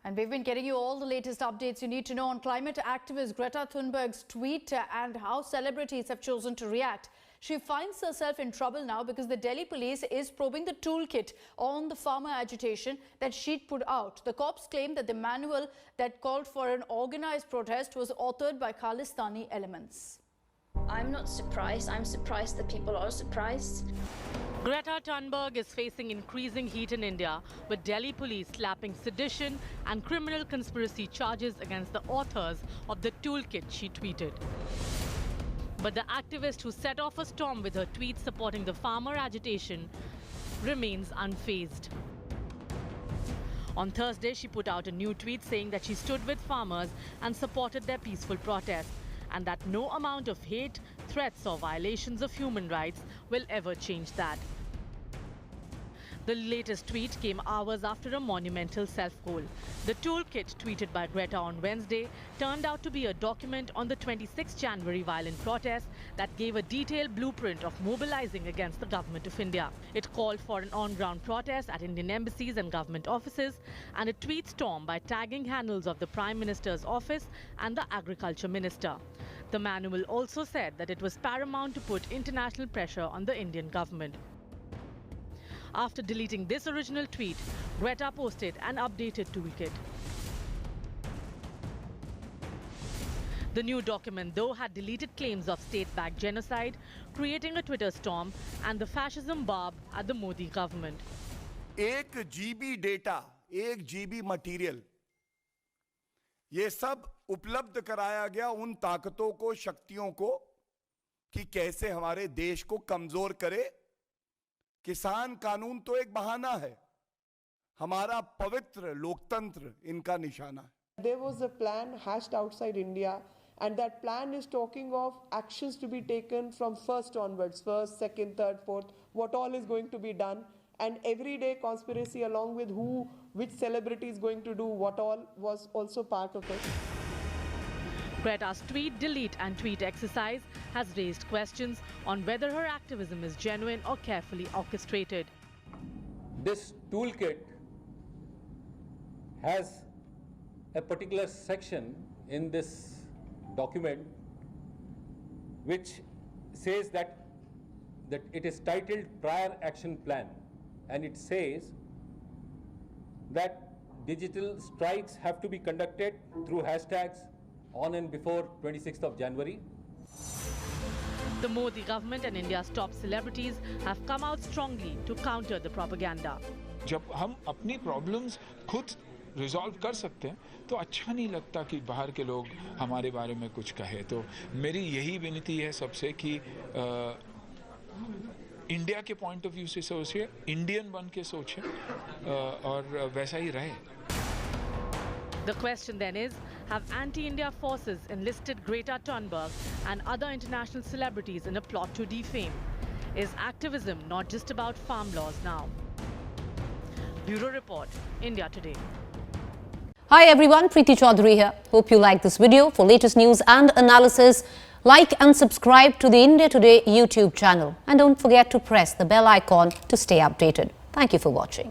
And we've been getting you all the latest updates you need to know on climate activist Greta Thunberg's tweet and how celebrities have chosen to react. She finds herself in trouble now because the Delhi police is probing the toolkit on the farmer agitation that she'd put out. The cops claim that the manual that called for an organized protest was authored by Khalistani elements. I'm not surprised. I'm surprised that people are surprised. Greta Thunberg is facing increasing heat in India, with Delhi police slapping sedition and criminal conspiracy charges against the authors of the toolkit she tweeted. But the activist who set off a storm with her tweet supporting the farmer agitation remains unfazed. On Thursday, she put out a new tweet saying that she stood with farmers and supported their peaceful protest, and that no amount of hate, threats or violations of human rights will ever change that. The latest tweet came hours after a monumental self-goal. The toolkit tweeted by Greta on Wednesday turned out to be a document on the 26 January violent protest that gave a detailed blueprint of mobilizing against the government of India. It called for an on-ground protest at Indian embassies and government offices and a tweet storm by tagging handles of the Prime Minister's office and the Agriculture Minister. The manual also said that it was paramount to put international pressure on the Indian government. After deleting this original tweet, Greta posted an updated toolkit. The new document, though, had deleted claims of state-backed genocide, creating a Twitter storm and the fascism barb at the Modi government. 1 GB data, 1 GB material, ये सब उपलब्ध कराया गया उन ताकतों को, शक्तियों को कि कैसे हमारे देश को कमजोर करे। किसान कानून तो एक बहाना है, हमारा पवित्र लोकतंत्र इनका निशाना है। There was a plan hashed outside India, and that plan is talking of actions to be taken from first onwards, first, second, third, fourth, what all is going to be done, and everyday conspiracy along with which celebrity is going to do what all was also part of it. Greta's tweet, delete and tweet exercise has raised questions on whether her activism is genuine or carefully orchestrated. This toolkit has a particular section in this document which says that it is titled Prior Action Plan, and it says that digital strikes have to be conducted through hashtags on and before 26th of January. The Modi government and India's top celebrities have come out strongly to counter the propaganda. जब हम अपनी problems खुद resolve कर सकते हैं तो अच्छा नहीं लगता कि बाहर के लोग हमारे बारे में कुछ कहे। तो मेरी यही विनती है सबसे कि इंडिया के पॉइंट ऑफ व्यू से सोचिए, इंडियन बन के सोचिए और वैसा ही रहे। The question then is, have anti-India forces enlisted Greta Thunberg and other international celebrities in a plot to defame? Is activism not just about farm laws now? Bureau Report, India Today. Hi everyone, Preeti Chaudhary here. Hope you like this video. For latest news and analysis, like and subscribe to the India Today YouTube channel. And don't forget to press the bell icon to stay updated. Thank you for watching.